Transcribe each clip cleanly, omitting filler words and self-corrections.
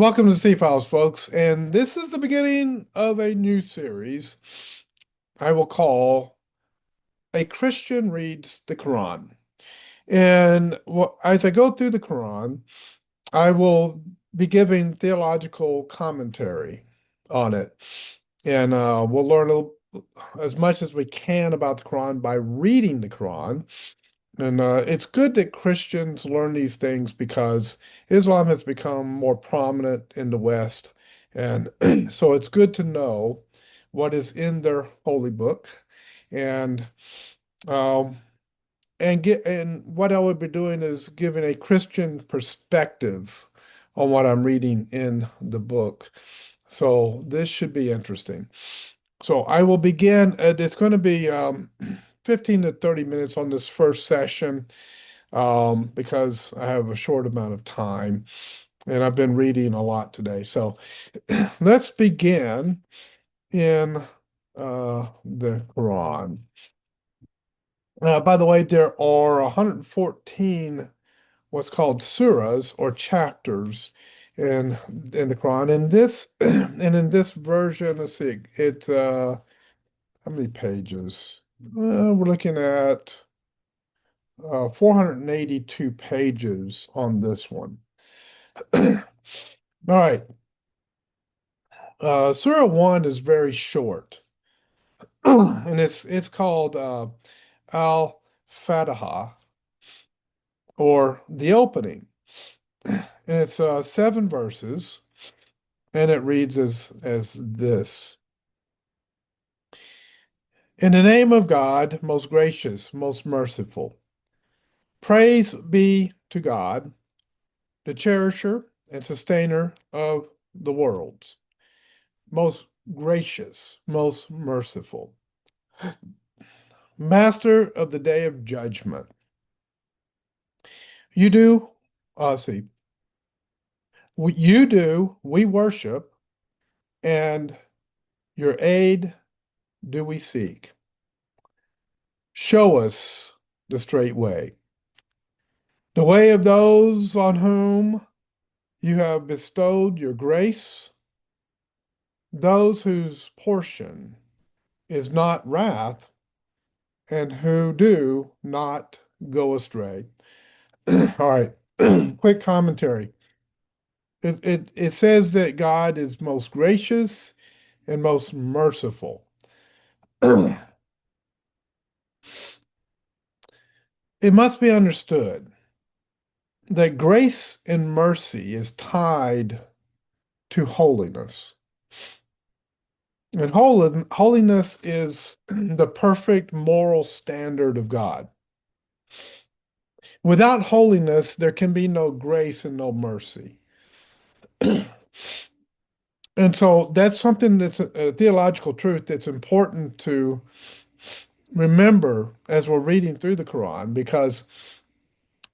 Welcome to C Files, folks, and this is the beginning of a new series I will call A Christian Reads the Quran. And as I go through the Quran, I will be giving theological commentary on it. And we'll learn as much as we can about the Quran by reading the Quran. And it's good that Christians learn these things because Islam has become more prominent in the West. And so it's good to know what is in their holy book and um, and what I would be doing is giving a Christian perspective on what I'm reading in the book. So this should be interesting. So I will begin. It's going to be 15 to 30 minutes on this first session because I have a short amount of time and I've been reading a lot today. So let's begin in the Quran. By the way, there are 114 what's called surahs or chapters in the Quran. In this and in this version, let's see, how many pages? We're looking at 482 pages on this one. All right. Surah 1 is very short, and it's called Al-Fatiha or the opening. And it's 7 verses, and it reads as this. In the name of God, most gracious, most merciful. Praise be to God, the cherisher and sustainer of the worlds, most gracious, most merciful, master of the day of judgment. You do, see, you do, we worship, and your aid do we seek. Show us the straight way, the way of those on whom you have bestowed your grace, those whose portion is not wrath, and who do not go astray. All right, quick commentary. It says that God is most gracious and most merciful. It must be understood that grace and mercy is tied to holiness. And holiness is the perfect moral standard of God. Without holiness, there can be no grace and no mercy. And so that's something that's a theological truth that's important to remember as we're reading through the Quran, because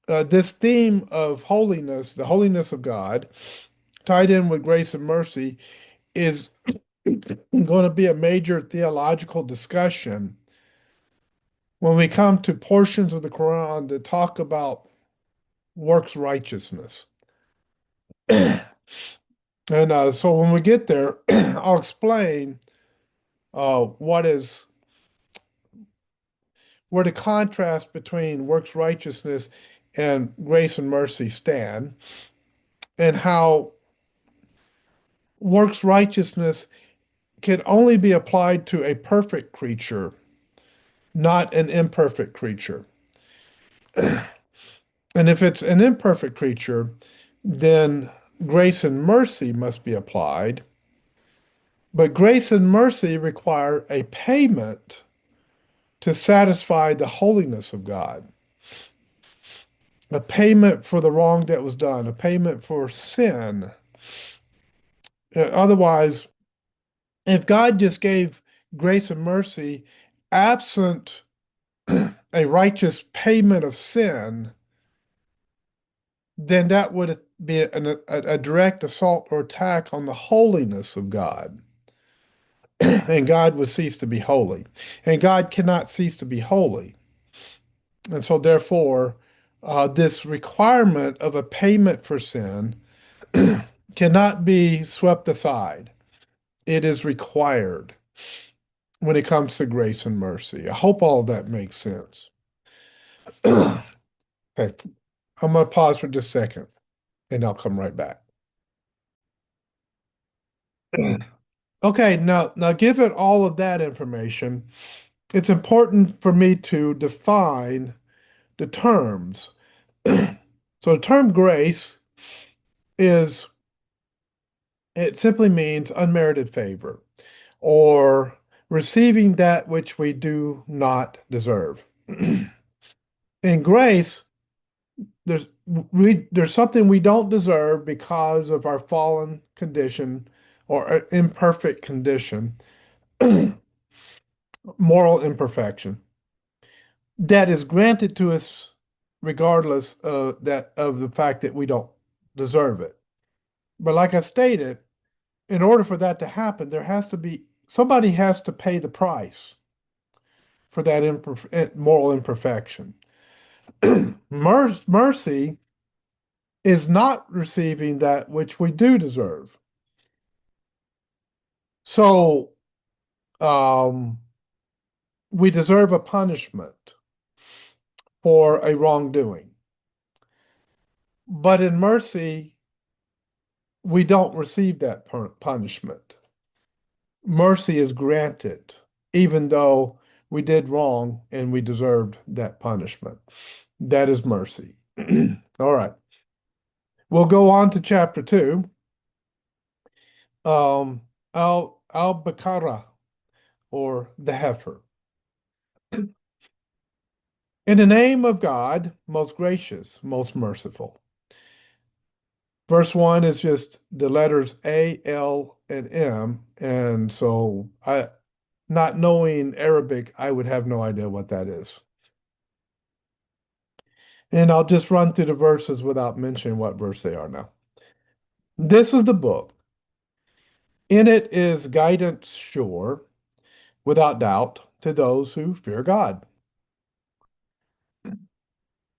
this theme of holiness, the holiness of God, tied in with grace and mercy, is going to be a major theological discussion when we come to portions of the Quran that talk about works righteousness. And so when we get there, I'll explain what is where the contrast between works righteousness and grace and mercy stand, and how works righteousness can only be applied to a perfect creature, not an imperfect creature. And if it's an imperfect creature, then grace and mercy must be applied. But grace and mercy require a payment to satisfy the holiness of God, a payment for the wrong that was done, a payment for sin. Otherwise, if God just gave grace and mercy absent a righteous payment of sin, then that would be a direct assault or attack on the holiness of God. And God would cease to be holy. And God cannot cease to be holy. And so, therefore, this requirement of a payment for sin cannot be swept aside. It is required when it comes to grace and mercy. I hope all of that makes sense. Okay, I'm going to pause for just a second and I'll come right back. Okay, now given all of that information, it's important for me to define the terms. So the term grace is it simply means unmerited favor or receiving that which we do not deserve. In grace, there's something we don't deserve because of our fallen condition or imperfect condition, moral imperfection that is granted to us regardless of the fact that we don't deserve it. But like I stated, in order for that to happen, there has to be somebody has to pay the price for that moral imperfection. Mercy is not receiving that which we do deserve. So um, we deserve a punishment for a wrongdoing. But in mercy, we don't receive that punishment. Mercy is granted, even though we did wrong and we deserved that punishment. That is mercy. All right. We'll go on to chapter 2. Um, al-Bakara, or the heifer. In the name of God, most gracious, most merciful. Verse 1 is just the letters A, L, and M. And so not knowing Arabic, I would have no idea what that is. And I'll just run through the verses without mentioning what verse they are now. This is the book. In it is guidance sure, without doubt, to those who fear God,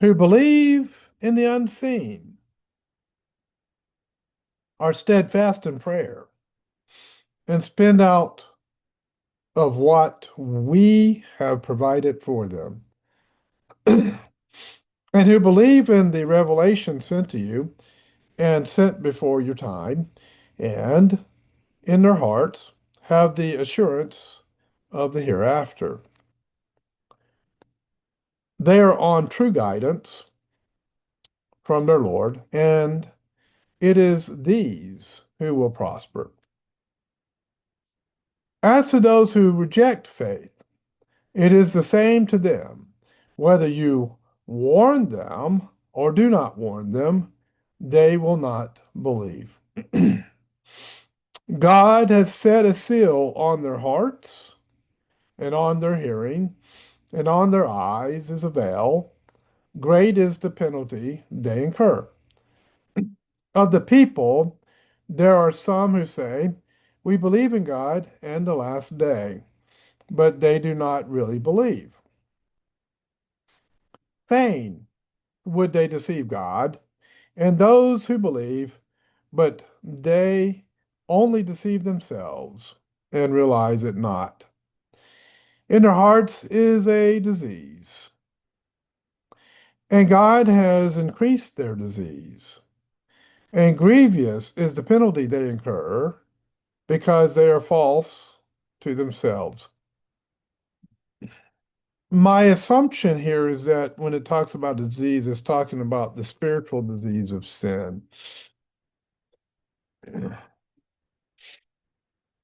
who believe in the unseen, are steadfast in prayer, and spend out of what we have provided for them, and who believe in the revelation sent to you and sent before your time, and in their hearts have the assurance of the hereafter. They are on true guidance from their Lord, and it is these who will prosper. As to those who reject faith, it is the same to them, whether you warn them or do not warn them, they will not believe. God has set a seal on their hearts and on their hearing, and on their eyes is a veil. Great is the penalty they incur. Of the people, there are some who say, we believe in God and the last day, but they do not really believe. Fain would they deceive God and those who believe, but they only deceive themselves and realize it not. In their hearts is a disease, and God has increased their disease. And grievous is the penalty they incur because they are false to themselves. My assumption here is that when it talks about disease, it's talking about the spiritual disease of sin. Turn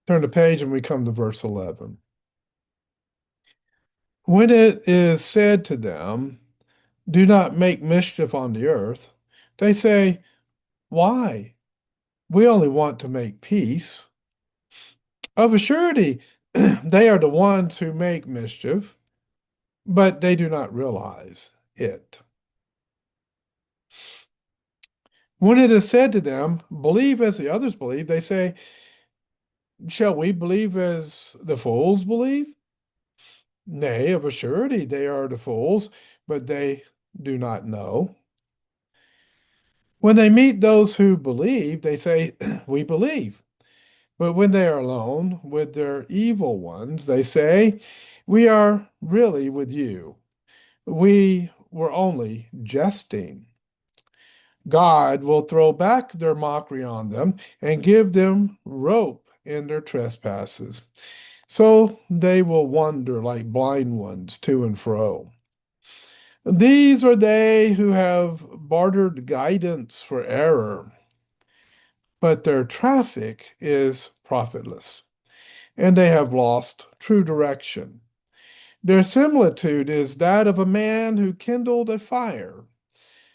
the page and we come to verse 11. When it is said to them, do not make mischief on the earth, they say, why? We only want to make peace. Of a surety, they are the ones who make mischief, but they do not realize it. When it is said to them, believe as the others believe, they say, shall we believe as the fools believe? Nay, of a surety they are the fools, but they do not know. When they meet those who believe, they say, We believe. But when they are alone with their evil ones, they say, We are really with you. We were only jesting. God will throw back their mockery on them and give them rope in their trespasses. So they will wander like blind ones to and fro. These are they who have bartered guidance for error, but their traffic is profitless, and they have lost true direction. Their similitude is that of a man who kindled a fire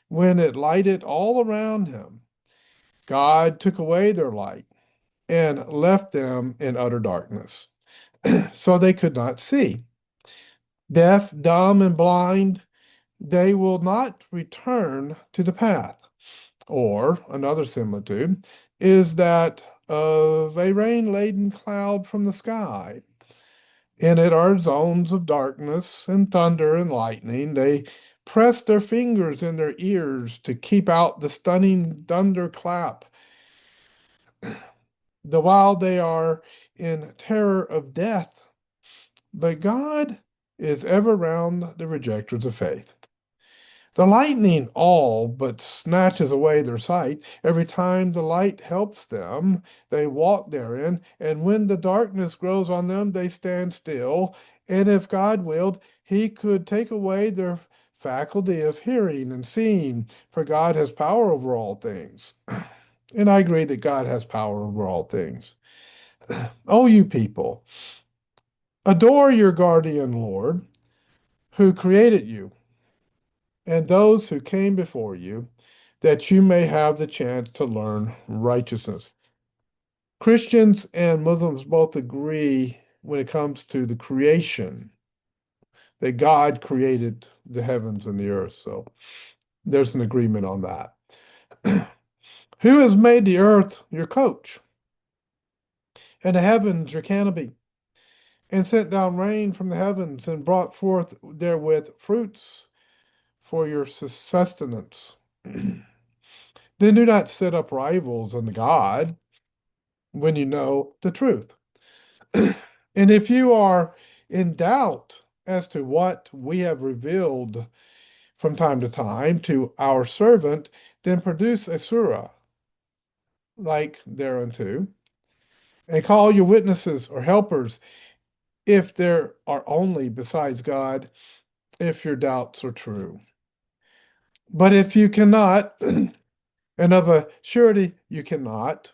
when it lighted all around him. God took away their light and left them in utter darkness, so they could not see. Deaf, dumb, and blind, they will not return to the path. Or another similitude is that of a rain-laden cloud from the sky. In it are zones of darkness and thunder and lightning. They press their fingers in their ears to keep out the stunning thunderclap, the while they are in terror of death. But God is ever round the rejectors of faith. The lightning all but snatches away their sight. Every time the light helps them, they walk therein, and when the darkness grows on them, they stand still. And if God willed, he could take away their faculty of hearing and seeing, for God has power over all things. And I agree that God has power over all things. Oh, you people, adore your guardian Lord who created you and those who came before you, that you may have the chance to learn righteousness. Christians and Muslims both agree when it comes to the creation that God created the heavens and the earth. So there's an agreement on that. Who has made the earth your coach and the heavens your canopy, and sent down rain from the heavens and brought forth therewith fruits for your sustenance? Then do not set up rivals unto God when you know the truth. And if you are in doubt as to what we have revealed from time to time to our servant, then produce a surah like thereunto, and call your witnesses or helpers, if there are only besides God, if your doubts are true. But if you cannot, and of a surety you cannot,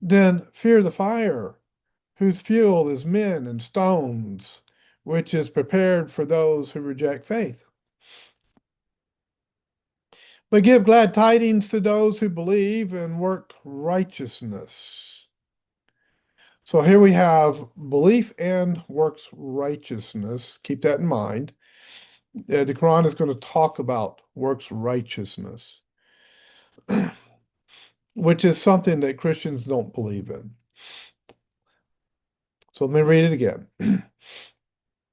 then fear the fire, whose fuel is men and stones, which is prepared for those who reject faith. But give glad tidings to those who believe and work righteousness. So here we have belief and works righteousness. Keep that in mind. The Quran is going to talk about works righteousness, which is something that Christians don't believe in. So let me read it again.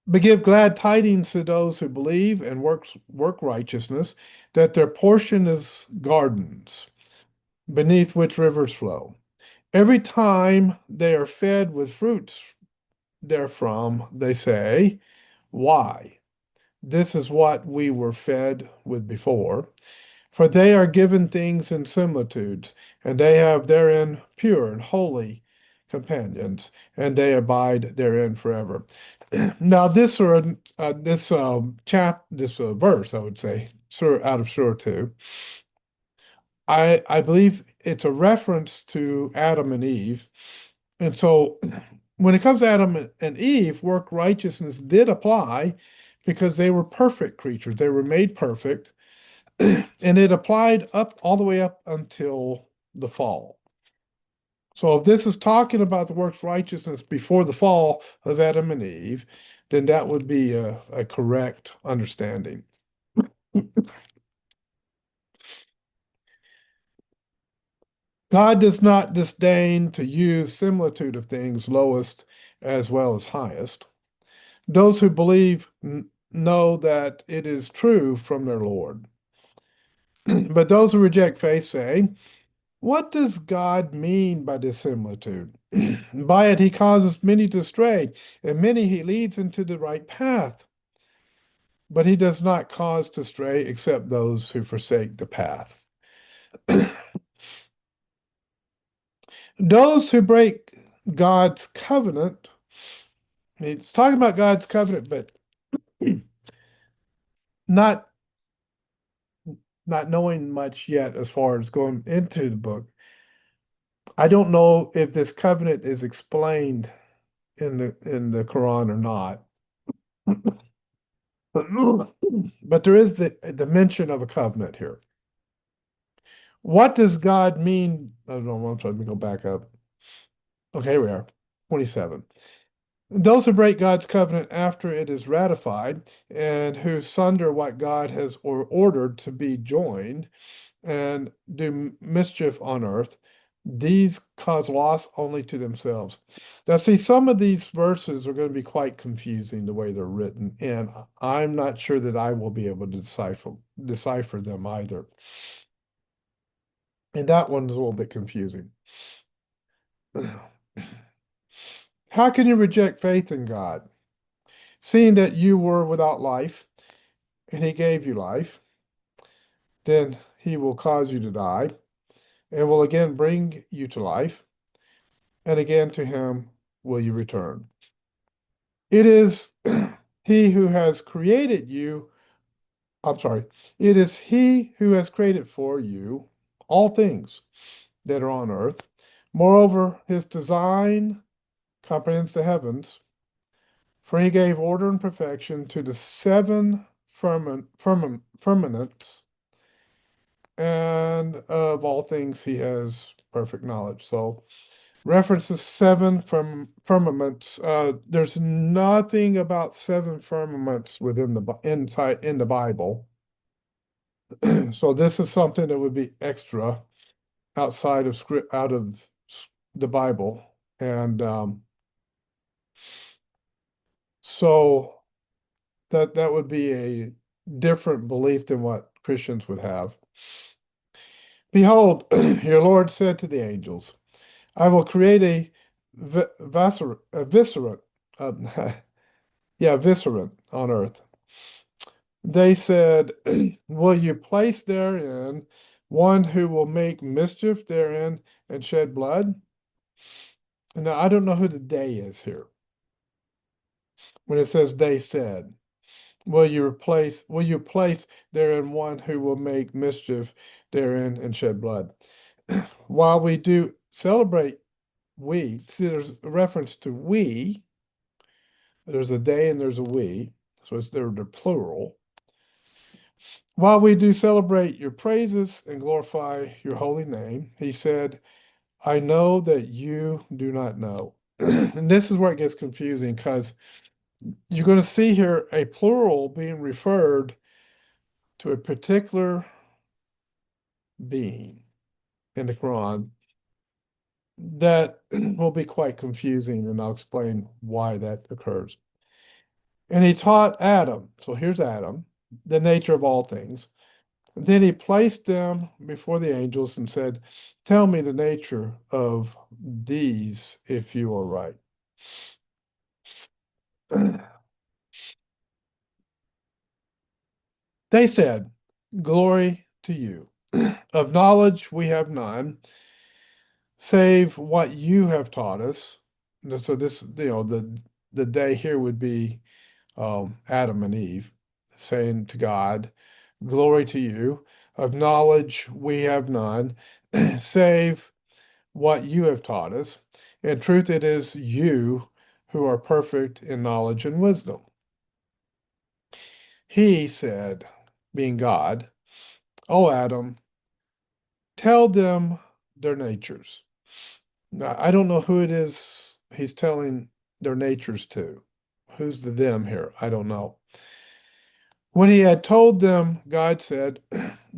But give glad tidings to those who believe and work righteousness, that their portion is gardens, beneath which rivers flow. Every time they are fed with fruits therefrom, they say, Why? This is what we were fed with before. For they are given things in similitudes, and they have therein pure and holy companions, and they abide therein forever. Now, this verse, I would say, out of Surah 2, I believe it's a reference to Adam and Eve. And so when it comes to Adam and Eve, work righteousness did apply because they were perfect creatures. They were made perfect, and it applied up all the way up until the fall. So if this is talking about the works righteousness before the fall of Adam and Eve, then that would be a correct understanding. God does not disdain to use similitude of things lowest as well as highest. Those who believe know that it is true from their Lord. But those who reject faith say, what does God mean by this similitude? By it he causes many to stray, and many he leads into the right path. But he does not cause to stray except those who forsake the path. Those who break God's covenant, it's talking about God's covenant, but not not knowing much yet as far as going into the book. I don't know if this covenant is explained in the Quran or not. But there is the mention of a covenant here. What does God mean? I don't know, I'm trying to go back up. Okay, here we are. 27. Those who break God's covenant after it is ratified and who sunder what God has ordered to be joined and do mischief on earth, these cause loss only to themselves. Now, see, some of these verses are going to be quite confusing the way they're written, and I'm not sure that I will be able to decipher them either. And that one's a little bit confusing. How can you reject faith in God, seeing that you were without life and He gave you life? Then He will cause you to die and will again bring you to life, and again to Him will you return. It is He who has created you. I'm sorry. It is He who has created for you all things that are on earth. Moreover, His design comprehends the heavens, for He gave order and perfection to the seven firmaments, and of all things He has perfect knowledge. So, references seven firmaments. There's nothing about seven firmaments within the inside in the Bible. So this is something that would be extra outside of script, out of the Bible, and so that would be a different belief than what Christians would have. Behold, your Lord said to the angels, I will create a viscerant, uh, yeah, viscerant on earth. They said, will you place therein one who will make mischief therein and shed blood? And now I don't know who the they is here. When it says they said, will you place therein one who will make mischief therein and shed blood? While we do celebrate see there's a reference to we, there's a they and there's a we, so they're plural. While we do celebrate your praises and glorify your holy name, he said, I know that you do not know. And this is where it gets confusing because you're going to see here a plural being referred to a particular being in the Quran that will be quite confusing, and I'll explain why that occurs. And he taught Adam, so here's Adam, the nature of all things. Then he placed them before the angels and said, tell me the nature of these if you are right. They said, glory to you. Of knowledge we have none, save what you have taught us. So this, the day here would be Adam and Eve saying to God, glory to you. Of knowledge we have none, save what you have taught us. In truth, it is you who are perfect in knowledge and wisdom. He said, being God, O Adam, tell them their natures. Now, I don't know who it is he's telling their natures to. Who's the them here? I don't know. When he had told them, God said,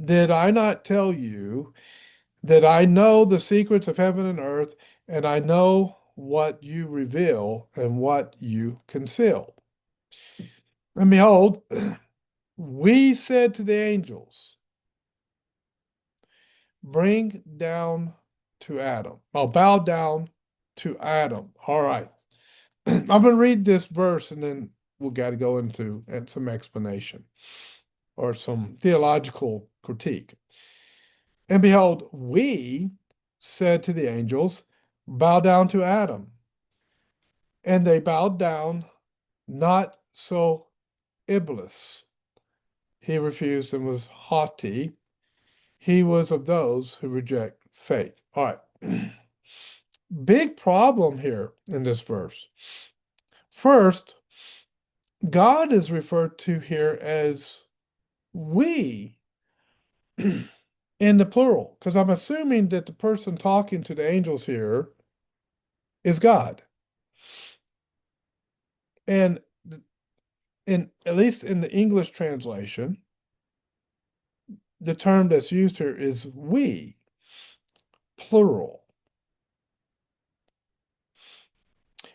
did I not tell you that I know the secrets of heaven and earth, and I know what you reveal and what you conceal? And behold, we said to the angels, bring down to Adam. I'll bow down to Adam. All right. I'm going to read this verse and then we'll got to go into some explanation or some theological critique. And behold, we said to the angels, bow down to Adam. And they bowed down, not so Iblis. He refused and was haughty. He was of those who reject faith. All right. Big problem here in this verse. First, God is referred to here as we in the plural, because I'm assuming that the person talking to the angels here is God. And in at least in the English translation, the term that's used here is we, plural.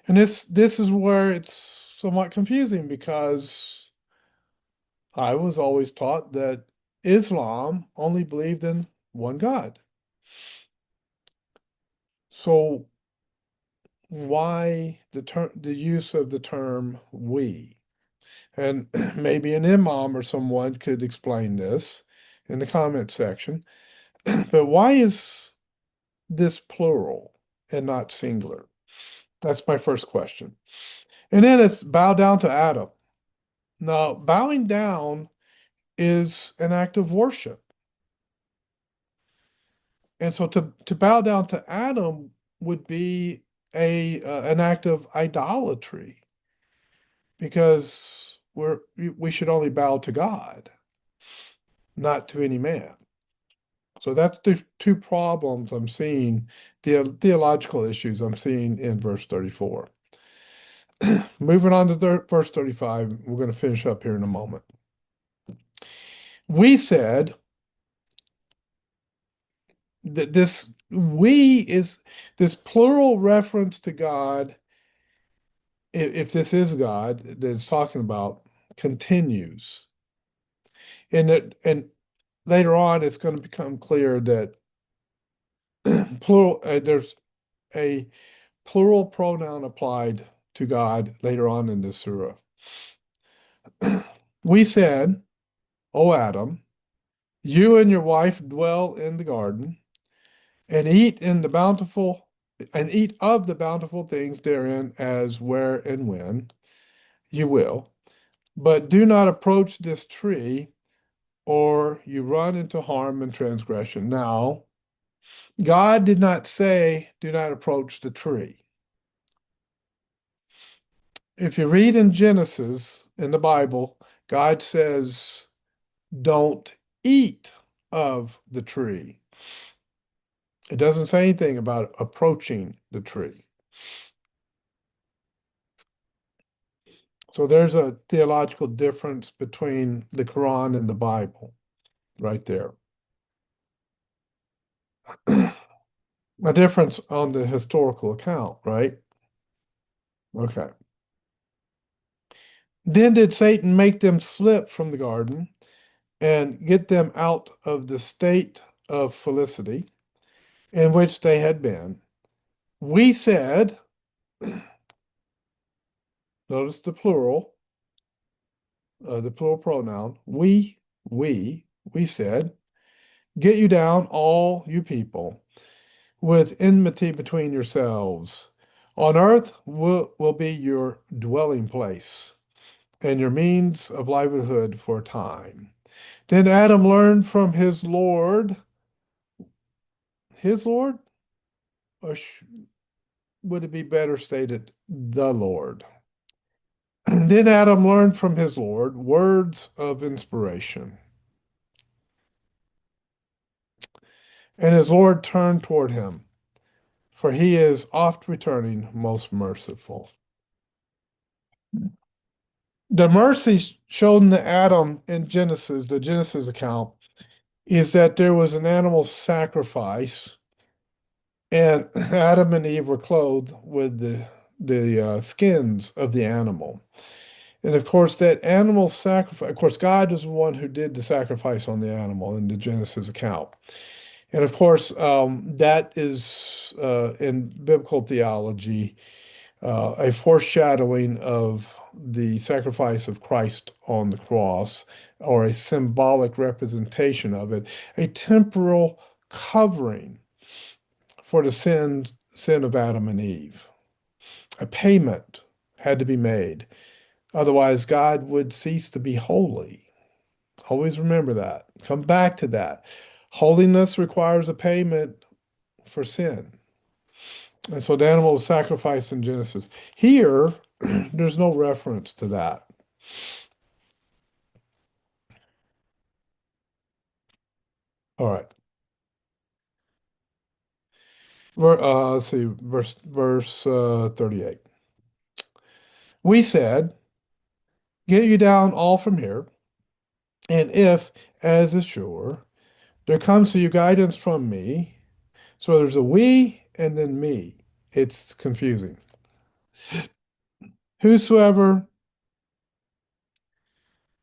And this is where it's somewhat confusing because I was always taught that Islam only believed in one God. So why the use of the term we? And maybe an imam or someone could explain this in the comment section. But why is this plural and not singular? That's my first question. And then it's bow down to Adam. Now, bowing down is an act of worship. And so to bow down to Adam would be an act of idolatry because we should only bow to God, not to any man. So that's the two problems I'm seeing, the theological issues I'm seeing in verse 34. Moving on to verse 35, we're going to finish up here in a moment. We said that this we is this plural reference to God, if this is God that it's talking about, continues. And later on, it's going to become clear that there's a plural pronoun applied to God later on in this surah. We said, O Adam, you and your wife dwell in the garden and eat of the bountiful things therein as where and when you will, but do not approach this tree or you run into harm and transgression. Now, God did not say, do not approach the tree. If you read in Genesis in the Bible, God says, don't eat of the tree. It doesn't say anything about approaching the tree. So there's a theological difference between the Quran and the Bible right there. A difference on the historical account, right? Okay. Then did Satan make them slip from the garden and get them out of the state of felicity in which they had been. We said, notice the plural pronoun, we said, get you down, all you people, with enmity between yourselves. On earth will be your dwelling place and your means of livelihood for a time. Then Adam learned from his Lord, or would it be better stated, the Lord? Then Adam learned from his Lord words of inspiration. And his Lord turned toward him, for he is oft returning, most merciful. The mercy shown to Adam in Genesis, the Genesis account, is that there was an animal sacrifice, and Adam and Eve were clothed with the skins of the animal. And of course, that animal sacrifice, of course, God is the one who did the sacrifice on the animal in the Genesis account. And of course, that is in biblical theology a foreshadowing of the sacrifice of Christ on the cross, or a symbolic representation of it, a temporal covering for the sin of Adam and Eve. A payment had to be made. Otherwise, God would cease to be holy. Always remember that. Come back to that. Holiness requires a payment for sin. And so the animal was sacrificed in Genesis. Here, there's no reference to that. All right. Let's see, verse 38. We said, get you down all from here, and if, as is sure, there comes to you guidance from me, so there's a we and then me. It's confusing. Whosoever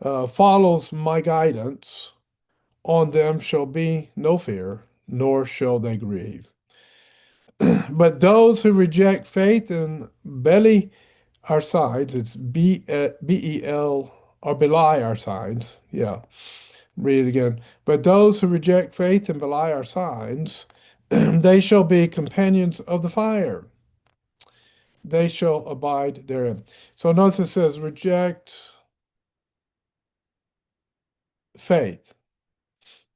follows my guidance, on them shall be no fear, nor shall they grieve. But those who reject faith and belly our sides, it's B-E-L, or belie our signs. Yeah, read it again. But those who reject faith and belie our signs, they shall be companions of the fire. They shall abide therein. So notice it says, reject faith.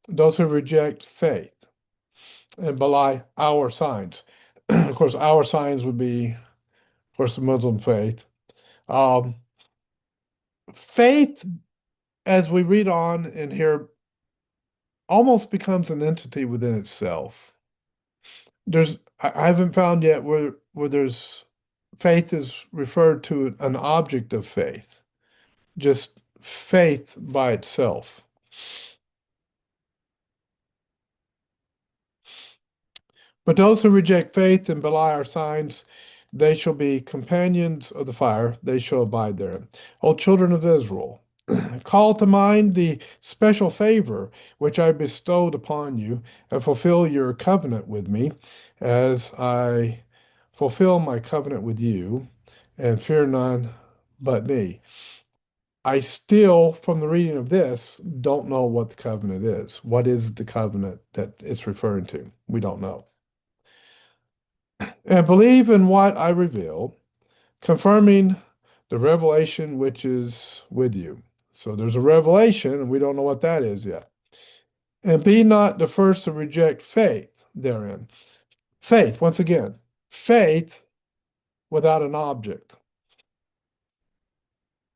Those who reject faith and belie our signs. Of course, our signs would be, of course, the Muslim faith. Um, Faith, as we read on in here, almost becomes an entity within itself. I haven't found yet where there's faith is referred to an object of faith, just faith by itself. But those who reject faith and belie our signs, they shall be companions of the fire, they shall abide therein. O children of Israel, call to mind the special favor which I bestowed upon you, and fulfill your covenant with me, as I fulfill my covenant with you, and fear none but me. I still, from the reading of this, don't know what the covenant is. What is the covenant that it's referring to? We don't know. And believe in what I reveal, confirming the revelation which is with you. So there's a revelation, and we don't know what that is yet. And be not the first to reject faith therein. Faith, once again, faith without an object.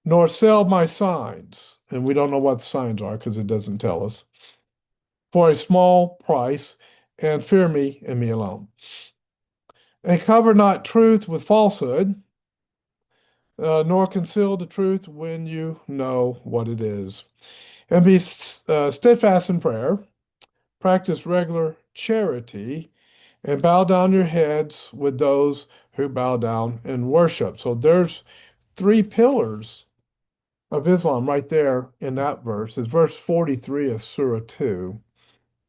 Nor sell my signs, and we don't know what the signs are because it doesn't tell us, for a small price, and fear me and me alone. And cover not truth with falsehood, nor conceal the truth when you know what it is. And be steadfast in prayer, practice regular charity, and bow down your heads with those who bow down in worship. So there's three pillars of Islam right there in that verse. It's verse 43 of Surah 2.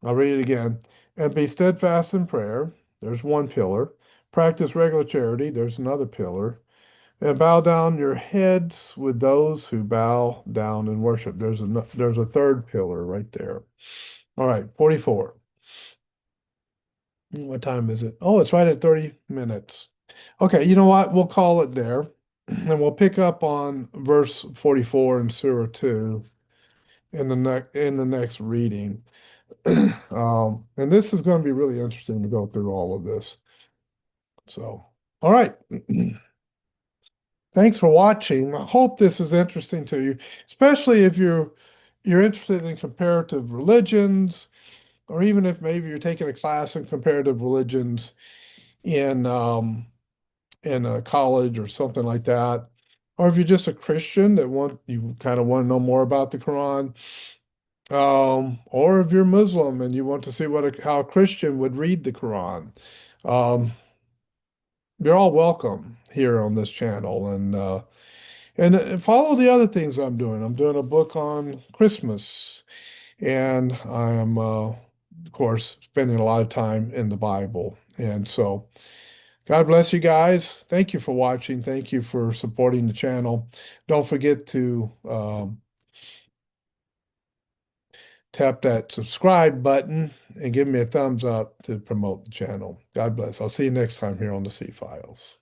I'll read it again. And be steadfast in prayer. There's one pillar. Practice regular charity. There's another pillar. And bow down your heads with those who bow down and worship. There's a third pillar right there. All right, 44. What time is it? Oh, it's right at 30 minutes. Okay, you know what? We'll call it there. And we'll pick up on verse 44 in Surah 2 in the next reading. And this is going to be really interesting to go through all of this. So, all right. Thanks for watching. I hope this is interesting to you, especially if you're interested in comparative religions, or even if maybe you're taking a class in comparative religions in a college or something like that, or if you're just a Christian that you kind of want to know more about the Quran, or if you're Muslim and you want to see how a Christian would read the Quran. Um, you're all welcome here on this channel, and follow the other things I'm doing. I'm doing a book on Christmas, and I am of course, spending a lot of time in the Bible. And so, God bless you guys. Thank you for watching. Thank you for supporting the channel. Don't forget to tap that subscribe button and give me a thumbs up to promote the channel. God bless. I'll see you next time here on the C Files.